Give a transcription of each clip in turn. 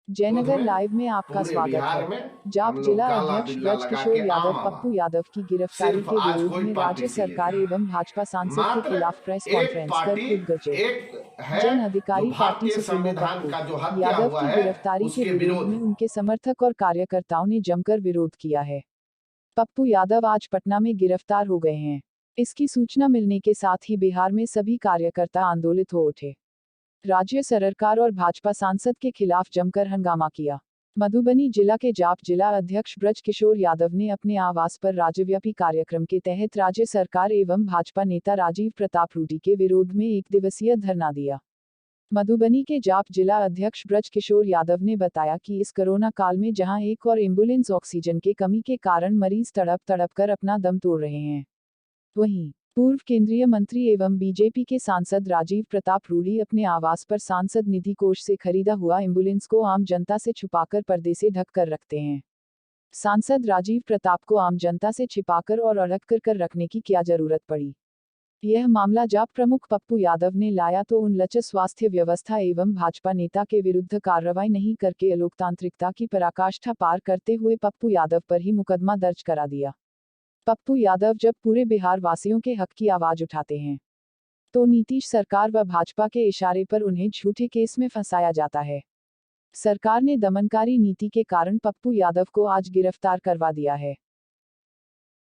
Jaynagar live में आपका स्वागत है। जाप जिला अध्यक्ष ब्रज किशोर यादव पप्पू यादव की गिरफ्तारी के विरोध में राज्य सरकार एवं भाजपा सांसद के खिलाफ प्रेस कॉन्फ्रेंस कर खुद गजे। जन अधिकारी पार्टी सुप्रीमो पप्पू यादव की गिरफ्तारी के विरोध में उनके समर्थक और कार्यकर्ताओं ने जमकर विरोध किया है। पप्पू यादव आज पटना में गिरफ्तार हो गए हैं। इसकी सूचना मिलने के साथ ही बिहार में सभी कार्यकर्ता आंदोलित हो उठे। राज्य सरकार और भाजपा सांसद के खिलाफ जमकर हंगामा किया। मधुबनी जिला के जाप जिला अध्यक्ष ब्रज किशोर यादव ने अपने आवास पर राज्यव्यापी कार्यक्रम के तहत राज्य सरकार एवं भाजपा नेता राजीव प्रताप रूडी के विरोध में एक दिवसीय धरना दिया। मधुबनी के जाप जिला अध्यक्ष ब्रज किशोर यादव ने बताया कि इस कोरोना काल में जहां एक और एम्बुलेंस ऑक्सीजन के कमी के कारण मरीज तड़प कर अपना दम तोड़ रहे हैं, वहीं पूर्व केंद्रीय मंत्री एवं बीजेपी के सांसद राजीव प्रताप रूडी अपने आवास पर सांसद निधि कोष से खरीदा हुआ एम्बुलेंस को आम जनता से छुपाकर पर्दे से ढक कर रखते हैं। सांसद राजीव प्रताप को आम जनता से छिपाकर और अड़क कर रखने की क्या जरूरत पड़ी? यह मामला जाप प्रमुख पप्पू यादव ने लाया तो उन लचर स्वास्थ्य व्यवस्था एवं भाजपा नेता के विरुद्ध कार्रवाई नहीं करके अलोकतांत्रिकता की पराकाष्ठा पार करते हुए पप्पू यादव पर ही मुकदमा दर्ज करा दिया। पप्पू यादव जब पूरे बिहार वासियों के हक की आवाज उठाते हैं तो नीतीश सरकार व भाजपा के इशारे पर उन्हें झूठे केस में फंसाया जाता है। सरकार ने दमनकारी नीति के कारण पप्पू यादव को आज गिरफ्तार करवा दिया है।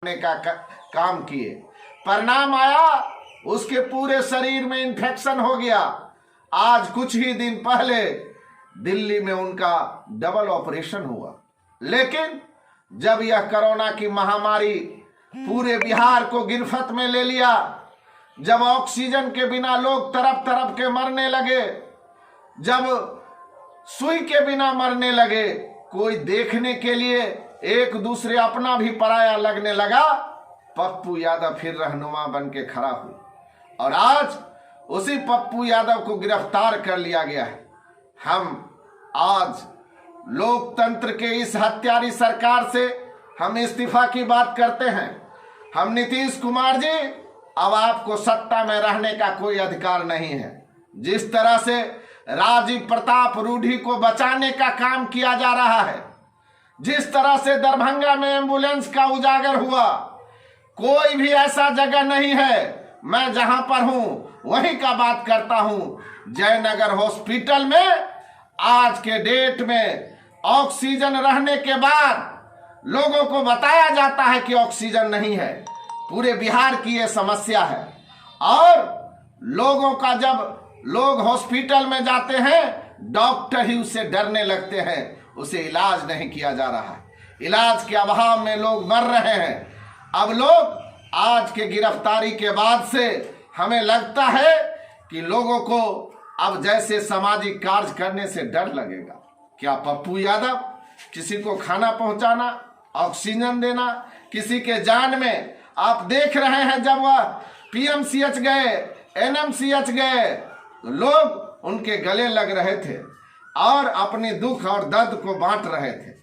काम किए, परिणाम आया उसके पूरे शरीर में इन्फेक्शन हो गया। आज कुछ ही दिन पहले दिल्ली में उनका डबल ऑपरेशन हुआ। लेकिन जब यह कोरोना की महामारी पूरे बिहार को गिरफ्त में ले लिया, जब ऑक्सीजन के बिना लोग तरफ के मरने लगे, जब सुई के बिना मरने लगे, कोई देखने के लिए एक दूसरे अपना भी पराया लगने लगा, पप्पू यादव फिर रहनुमा बन के खड़ा हुआ और आज उसी पप्पू यादव को गिरफ्तार कर लिया गया है। हम आज लोकतंत्र के इस हत्यारी सरकार से हम इस्तीफा की बात करते हैं। हम नीतीश कुमार जी, अब आपको सत्ता में रहने का कोई अधिकार नहीं है। जिस तरह से राजीव प्रताप रूडी को बचाने का काम किया जा रहा है, जिस तरह से दरभंगा में एम्बुलेंस का उजागर हुआ, कोई भी ऐसा जगह नहीं है। मैं जहां पर हूं वहीं का बात करता हूं। जयनगर हॉस्पिटल में आज के डेट में ऑक्सीजन रहने के बाद लोगों को बताया जाता है कि ऑक्सीजन नहीं है। पूरे बिहार की यह समस्या है और लोगों का, जब लोग हॉस्पिटल में जाते हैं, डॉक्टर ही उससे डरने लगते हैं, उसे इलाज नहीं किया जा रहा है। इलाज के अभाव में लोग मर रहे हैं। अब लोग आज के गिरफ्तारी के बाद से हमें लगता है कि लोगों को अब जैसे सामाजिक कार्य करने से डर लगेगा। क्या पप्पू यादव किसी को खाना पहुंचाना, ऑक्सीजन देना, किसी के जान में, आप देख रहे हैं जब वह पीएमसीएच गए, एनएमसीएच गए, लोग उनके गले लग रहे थे और अपने दुख और दर्द को बांट रहे थे।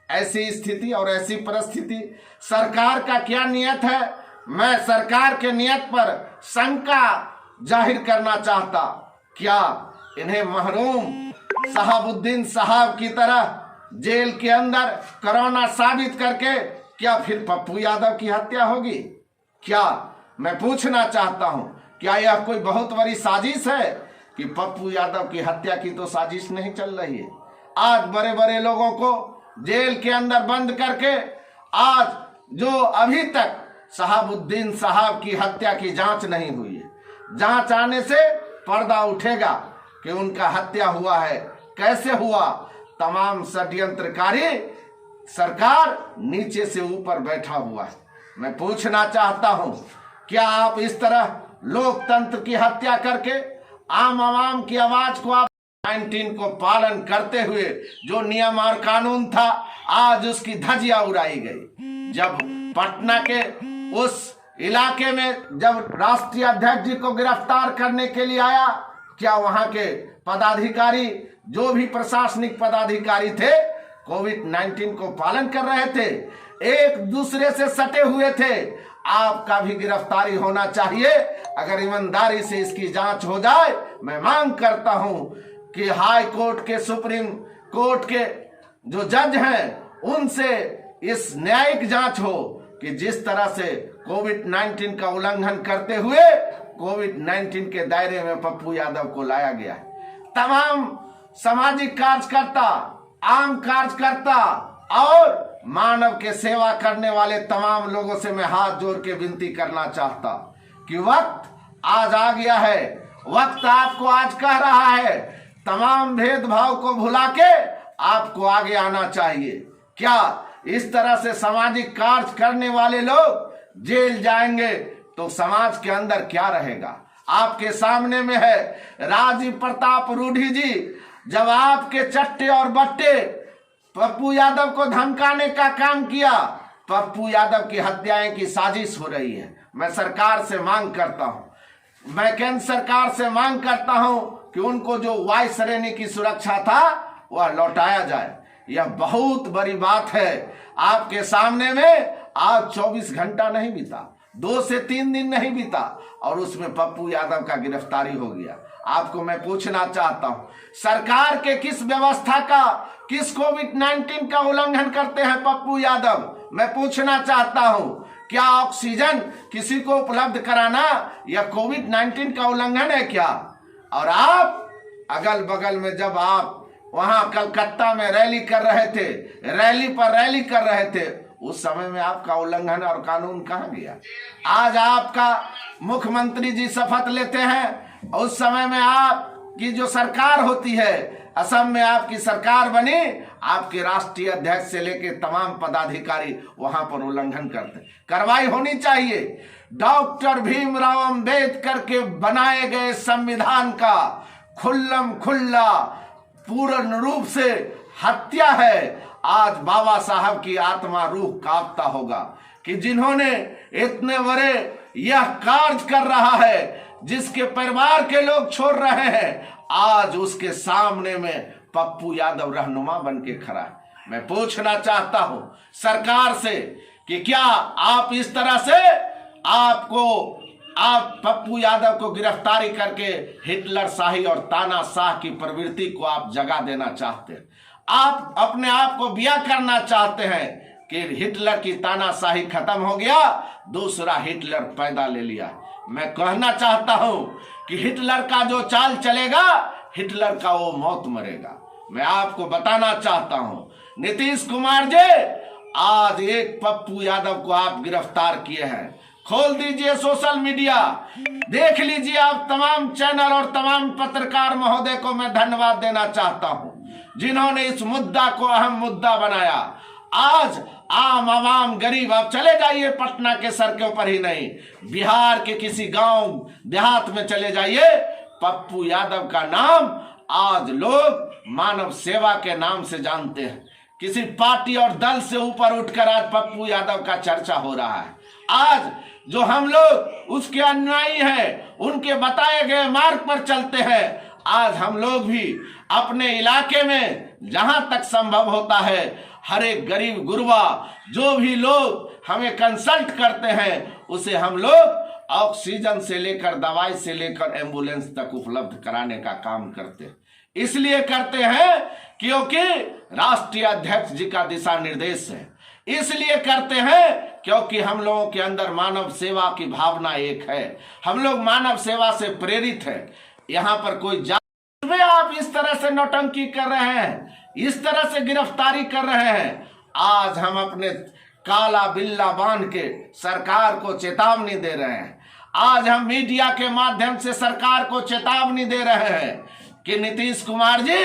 ऐसी स्थिति और ऐसी परिस्थिति, सरकार का क्या नियत है? मैं सरकार के नियत पर शंका जाहिर करना चाहता। क्या इन्हें मरहूम शहाबुद्दीन साहब की तरह जेल के अंदर कोरोना साबित करके क्या फिर पप्पू यादव की हत्या होगी? क्या, मैं पूछना चाहता हूं, क्या यह कोई बहुत बड़ी साजिश है कि पप्पू यादव की हत्या की तो साजिश नहीं चल रही है। आज बड़े बड़े लोगों को जेल के अंदर बंद करके, आज जो अभी तक शहाबुद्दीन साहब की हत्या की जांच नहीं हुई है, जांच आने से पर्दा उठेगा कि उनका हत्या हुआ है, कैसे हुआ। तमाम षड्यंत्रकारी सरकार नीचे से ऊपर बैठा हुआ है। मैं पूछना चाहता हूं, क्या आप इस तरह लोकतंत्र की हत्या करके आम आवाम की आवाज को, आप 19 को पालन करते हुए जो नियम और कानून था, आज उसकी धज्जियां उड़ाई गई। जब पटना के उस इलाके में जब राष्ट्रीय अध्यक्ष जी को गिरफ्तार करने के लिए आया, क्या वहां के पदाधिकारी, जो भी प्रशासनिक पदाधिकारी थे, कोविड-19 को पालन कर रहे थे, एक दूसरे से सटे हुए थे? आपका भी गिरफ्तारी होना चाहिए। अगर ईमानदारी से इसकी जांच हो जाए, मैं मांग करता हूं कि हाई कोर्ट के सुप्रीम कोर्ट के जो जज हैं उनसे इस न्यायिक जांच हो कि जिस तरह से कोविड-19 का उल्लंघन करते हुए कोविड-19 के दायरे में पप्पू यादव को लाया गया है। तमाम सामाजिक कार्यकर्ता, आम कार्यकर्ता और मानव के सेवा करने वाले तमाम लोगों से मैं हाथ जोड़ के विनती करना चाहता कि वक्त आज आ गया है। वक्त आपको आज कह रहा है, तमाम भेदभाव को भुला के आपको आगे आना चाहिए। क्या इस तरह से सामाजिक कार्य करने वाले लोग जेल जाएंगे तो समाज के अंदर क्या रहेगा? आपके सामने में है राजीव प्रताप रूढ़ी जी, जब आपके चट्टे और बट्टे पप्पू यादव को धमकाने का काम किया, पप्पू यादव की हत्याएं की साजिश हो रही है। मैं सरकार से मांग करता हूं, मैं केंद्र सरकार से मांग करता हूं कि उनको जो वायु श्रेणी की सुरक्षा था वह लौटाया जाए। यह बहुत बड़ी बात है। आपके सामने में आज 24 घंटा नहीं बीता, 2 से 3 दिन नहीं बीता और उसमें पप्पू यादव का गिरफ्तारी हो गया। आपको मैं पूछना चाहता हूं, सरकार के किस व्यवस्था का, किस कोविड-19 का उल्लंघन करते हैं पप्पू यादव? मैं पूछना चाहता हूं, क्या ऑक्सीजन किसी को उपलब्ध कराना या कोविड-19 का उल्लंघन है क्या? और आप अगल बगल में जब आप वहां कलकत्ता में रैली कर रहे थे, रैली पर रैली कर रहे थे, उस समय में आपका उल्लंघन और कानून कहां गया? आज आपका मुख्यमंत्री जी शपथ लेते हैं, उस समय में आपकी जो सरकार होती है, असम में आपकी सरकार बनी, आपके राष्ट्रीय अध्यक्ष से लेकर तमाम पदाधिकारी वहां पर उल्लंघन करते। कार्रवाई होनी चाहिए। डॉक्टर भीमराव अंबेडकर के बनाए गए संविधान का खुल्लम खुल्ला पूर्ण रूप से हत्या है। आज बाबा साहब की आत्मा रूह कांपता होगा कि जिन्होंने इतने बड़े यह कार्य कर रहा है, जिसके परिवार के लोग छोड़ रहे हैं, आज उसके सामने में पप्पू यादव रहनुमा बन के खड़ा है। मैं पूछना चाहता हूं सरकार से कि क्या आप इस तरह से आप पप्पू यादव को गिरफ्तारी करके हिटलर शाही और तानाशाह की प्रवृत्ति को आप जगा देना चाहते हैं? आप अपने आप को बिया करना चाहते हैं कि हिटलर की तानाशाही खत्म हो गया, दूसरा हिटलर पैदा ले लिया। मैं कहना चाहता हूं कि हिटलर का जो चाल चलेगा, हिटलर का वो मौत मरेगा। मैं आपको बताना चाहता हूं, नीतीश कुमार जी, आज एक पप्पू यादव को आप गिरफ्तार किए हैं। खोल दीजिए सोशल मीडिया, देख लीजिए। आप तमाम चैनल और तमाम पत्रकार महोदय को मैं धन्यवाद देना चाहता हूं, जिन्होंने इस मुद्दा को अहम मुद्दा बनाया। आज आम आवाम गरीब, आप चले जाइए पटना के सड़कों पर ही नहीं, बिहार के किसी गांव देहात में चले जाइए, पप्पू यादव का नाम आज लोग मानव सेवा के नाम से जानते हैं। किसी पार्टी और दल से ऊपर उठकर आज पप्पू यादव का चर्चा हो रहा है। आज जो हम लोग उसके अनुयायी हैं, उनके बताए गए मार्ग पर चलते हैं। आज हम लोग भी अपने इलाके में जहां तक संभव होता है, हर एक गरीब गुरबा जो भी लोग हमें कंसल्ट करते हैं, उसे हम लोग ऑक्सीजन से लेकर दवाई से लेकर एम्बुलेंस तक उपलब्ध कराने का काम करते हैं। इसलिए करते हैं क्योंकि राष्ट्रीय अध्यक्ष जी का दिशा निर्देश है। इसलिए करते हैं क्योंकि हम लोगों के अंदर मानव सेवा की भावना एक है। हम लोग मानव सेवा से प्रेरित है। यहाँ पर कोई में आप इस तरह से नौटंकी कर रहे हैं, इस तरह से गिरफ्तारी कर रहे हैं। आज हम अपने काला बिल्ला बांध के सरकार को चेतावनी दे रहे हैं। आज हम मीडिया के माध्यम से सरकार को चेतावनी दे रहे हैं कि नीतीश कुमार जी,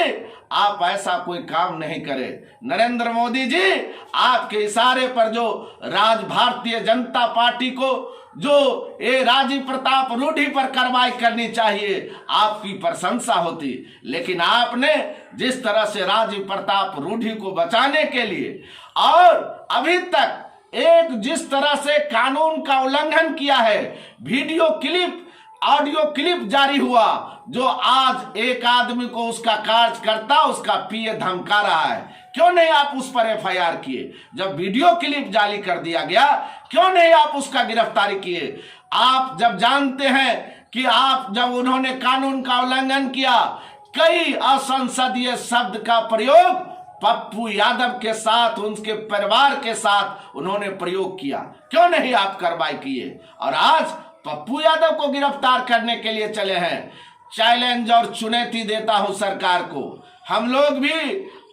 आप ऐसा कोई काम नहीं करें। नरेंद्र मोदी जी, आपके इशारे पर जो भारतीय जनता पार्टी को जो ये राजीव प्रताप रूढ़ी पर कार्रवाई करनी चाहिए, आपकी प्रशंसा होती, लेकिन आपने जिस तरह से राजीव प्रताप रूढ़ी को बचाने के लिए और अभी तक एक जिस तरह से कानून का उल्लंघन किया है, वीडियो क्लिप, ऑडियो क्लिप जारी हुआ, जो आज एक आदमी को उसका कार्यकर्ता उसका पीए धमका रहा है, क्यों नहीं आप उस पर एफआईआर किए? जब वीडियो क्लिप जारी कर दिया गया, क्यों नहीं आप उसका गिरफ्तारी किए? आप जब जानते हैं कि आप जब उन्होंने कानून का उल्लंघन किया, कई असंसदीय शब्द का प्रयोग पप्पू यादव के साथ, उनके परिवार के साथ उन्होंने प्रयोग किया। क्यों नहीं आप कार्रवाई किए? और आज पप्पू यादव को गिरफ्तार करने के लिए चले हैं। चैलेंज और चुनौती देता हूं सरकार को। हम लोग भी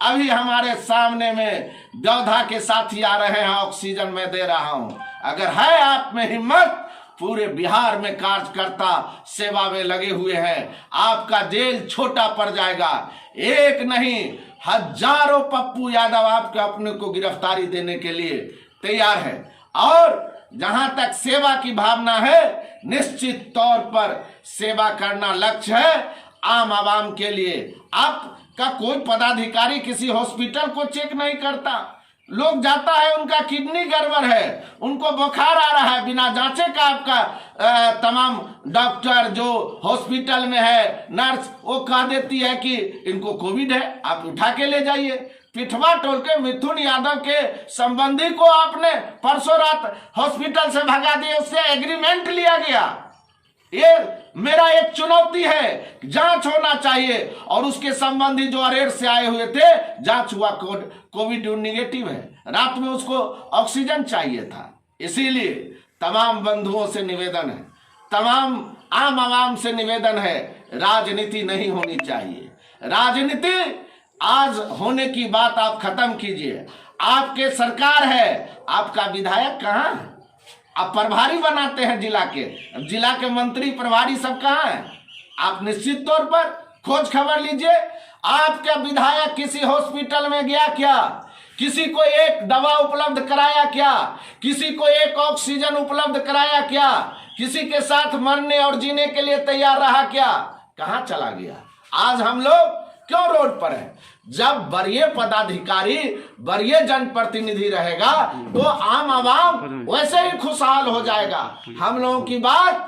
अभी हमारे सामने में व्यवधा के साथ ही आ रहे हैं, ऑक्सीजन मैं दे रहा हूं। अगर है आप में हिम्मत, पूरे बिहार में कार्यकर्ता सेवा में लगे हुए हैं, आपका जेल छोटा पड़ जाएगा। एक नहीं, हजारों पप्पू यादव आपके अपने को गिरफ्तारी देने के लिए तैयार है। और जहां तक सेवा की भावना है, निश्चित तौर पर सेवा करना लक्ष्य है आम आवाम के लिए। आपका कोई पदाधिकारी किसी हॉस्पिटल को चेक नहीं करता। लोग जाता है, उनका किडनी गड़बड़ है, उनको बुखार आ रहा है, बिना जांचे का आपका तमाम डॉक्टर जो हॉस्पिटल में है, नर्स, वो कह देती है कि इनको कोविड है, आप उठा के ले जाइए। पिठवा टोल के मिथुन यादव के संबंधी को आपने परसों रात हॉस्पिटल से भगा दिया, उससे एग्रीमेंट लिया गया। ये मेरा एक चुनौती है, जांच होना चाहिए। और उसके संबंधी जो अरेर से आए हुए थे, जांच हुआ, कोविड निगेटिव है। रात में उसको ऑक्सीजन चाहिए था। इसीलिए तमाम बंधुओं से निवेदन है, तमाम आम आवाम से निवेदन है, राजनीति नहीं होनी चाहिए। राजनीति आज होने की बात आप खत्म कीजिए। आपके सरकार है, आपका विधायक कहाँ है? आप प्रभारी बनाते हैं जिला के मंत्री प्रभारी सब कहाँ हैं? आप निश्चित तौर पर खोज खबर लीजिए। आपका विधायक किसी हॉस्पिटल में गया क्या? किसी को एक दवा उपलब्ध कराया क्या? किसी को एक ऑक्सीजन उपलब्ध कराया क्या? किसी के साथ मरने और जीने के लिए तैयार रहा क्या? कहाँ चला गया? आज हम लोग क्यों रोड पर है? जब वरीय पदाधिकारी, वरीय जनप्रतिनिधि रहेगा तो आम आवाम वैसे ही खुशहाल हो जाएगा। हम लोगों की बात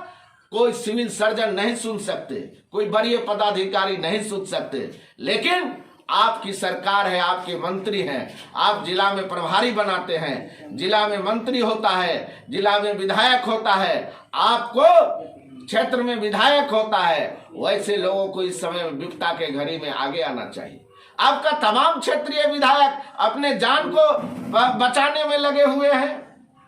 कोई सिविल सर्जन नहीं सुन सकते, कोई वरीय पदाधिकारी नहीं सुन सकते, लेकिन आपकी सरकार है, आपके मंत्री हैं, आप जिला में प्रभारी बनाते हैं, जिला में मंत्री होता है, जिला में विधायक होता है, आपको क्षेत्र में विधायक होता है। वैसे लोगों को इस समय विपदा के घड़ी में आगे आना चाहिए। आपका तमाम क्षेत्रीय विधायक अपने जान को बचाने में लगे हुए हैं,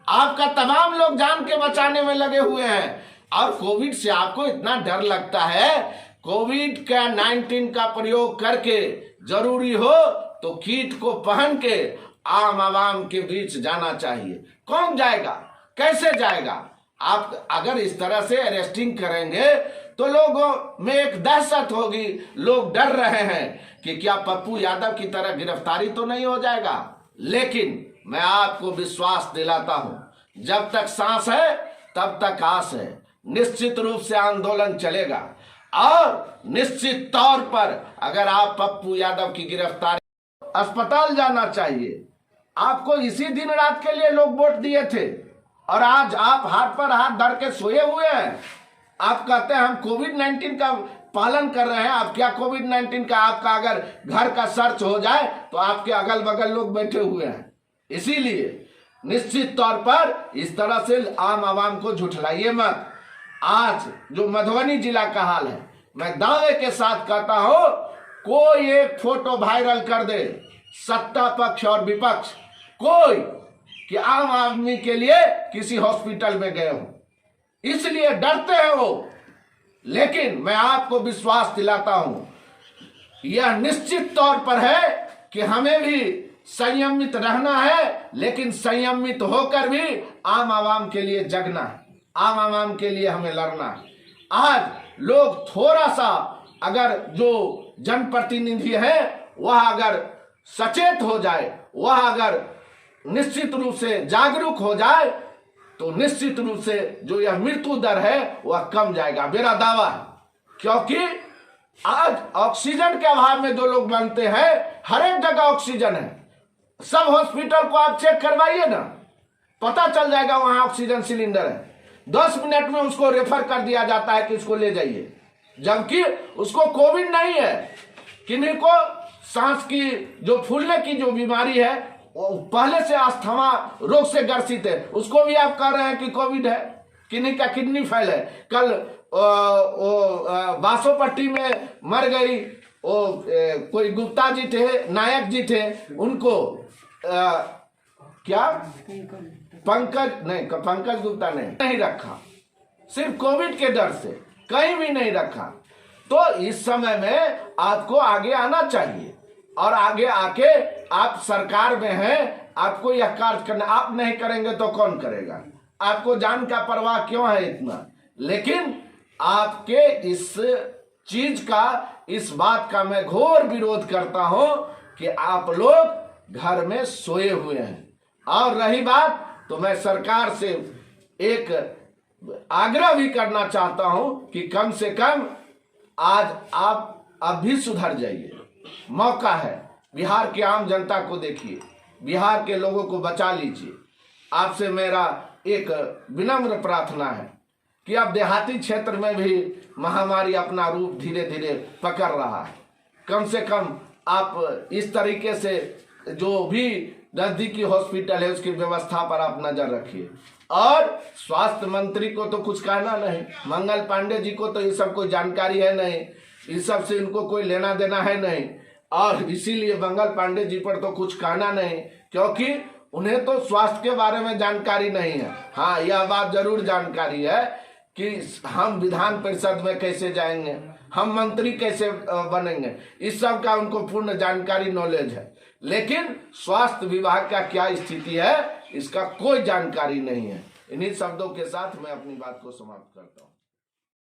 आपका तमाम लोग जान के बचाने में लगे हुए हैं। और कोविड से आपको इतना डर लगता है, कोविड का 19 का प्रयोग करके जरूरी हो तो किट को पहन के आम आवाम के बीच जाना चाहिए। कौन जाएगा? कैसे जाएगा? आप अगर इस तरह से अरेस्टिंग करेंगे तो लोगों में एक दहशत होगी, लोग डर रहे हैं कि क्या पप्पू यादव की तरह गिरफ्तारी तो नहीं हो जाएगा। लेकिन मैं आपको विश्वास दिलाता हूं, जब तक सांस है तब तक आस है। निश्चित रूप से आंदोलन चलेगा और निश्चित तौर पर अगर आप पप्पू यादव की गिरफ्तारी, अस्पताल जाना चाहिए। आपको इसी दिन रात के लिए लोग वोट दिए थे और आज आप हाथ पर हाथ धर के सोए हुए हैं। आप कहते हैं हम कोविड-19 का पालन कर रहे हैं। आप क्या कोविड-19 का, आपका अगर घर का सर्च हो जाए तो आपके अगल बगल लोग बैठे हुए हैं। इसीलिए निश्चित तौर पर इस तरह से आम आवाम को झुठलाइए मत। आज जो मधुबनी जिला का हाल है, मैं दावे के साथ कहता हूं, कोई एक फोटो वायरल कर दे, सत्ता पक्ष और विपक्ष, कोई, कि आम आदमी के लिए किसी हॉस्पिटल में गए हो, इसलिए डरते हैं वो। लेकिन मैं आपको विश्वास दिलाता हूं, यह निश्चित तौर पर है कि हमें भी संयमित रहना है, लेकिन संयमित होकर भी आम आवाम के लिए जगना है, आम आवाम के लिए हमें लड़ना है। आज लोग थोड़ा सा, अगर जो जनप्रतिनिधि है वह अगर सचेत हो जाए, वह अगर निश्चित रूप से जागरूक हो जाए तो निश्चित रूप से जो यह मृत्यु दर है वह कम जाएगा, मेरा दावा है। क्योंकि आज ऑक्सीजन के अभाव में जो लोग बनते हैं, हर एक जगह ऑक्सीजन है। सब हॉस्पिटल को आप चेक करवाइए ना, पता चल जाएगा वहां ऑक्सीजन सिलेंडर है। 10 मिनट में उसको रेफर कर दिया जाता है कि इसको ले जाइए, जबकि उसको कोविड नहीं है। किन्हीं को सांस की जो फूलने की जो बीमारी है, वो पहले से अस्थमा रोग से ग्रसित है, उसको भी आप कह रहे हैं कि कोविड है। किन्हीं का किडनी फेल है। कल बासोपट्टी में मर गई कोई गुप्ता जी थे, नायक जी थे, उनको क्या पंकज गुप्ता नहीं रखा, सिर्फ कोविड के डर से कहीं भी नहीं रखा। तो इस समय में आपको आगे आना चाहिए और आगे आके आप सरकार में हैं, आपको यह कार्य करना, आप नहीं करेंगे तो कौन करेगा? आपको जान का परवाह क्यों है इतना? लेकिन आपके इस चीज का, इस बात का मैं घोर विरोध करता हूं कि आप लोग घर में सोए हुए हैं। और रही बात, तो मैं सरकार से एक आग्रह भी करना चाहता हूं कि कम से कम आज आप अब भी सुधर जाइए, मौका है। बिहार की आम जनता को देखिए, बिहार के लोगों को बचा लीजिए। आपसे मेरा एक विनम्र प्रार्थना है कि अब देहाती क्षेत्र में भी महामारी अपना रूप धीरे धीरे पकड़ रहा है। कम से कम आप इस तरीके से जो भी नजदीकी हॉस्पिटल है उसकी व्यवस्था पर आप नजर रखिए। और स्वास्थ्य मंत्री को तो कुछ कहना नहीं, मंगल पांडे जी को तो ये सब कोई जानकारी है नहीं, इस सब से इनको कोई लेना देना है नहीं, और इसीलिए मंगल पांडे जी पर तो कुछ कहना नहीं, क्योंकि उन्हें तो स्वास्थ्य के बारे में जानकारी नहीं है। हाँ, यह बात जरूर जानकारी है कि हम विधान परिषद में कैसे जाएंगे, हम मंत्री कैसे बनेंगे, इस सब का उनको पूर्ण जानकारी, नॉलेज है। लेकिन स्वास्थ्य विभाग का क्या स्थिति है इसका कोई जानकारी नहीं है। इन्हीं शब्दों के साथ मैं अपनी बात को समाप्त करता हूँ।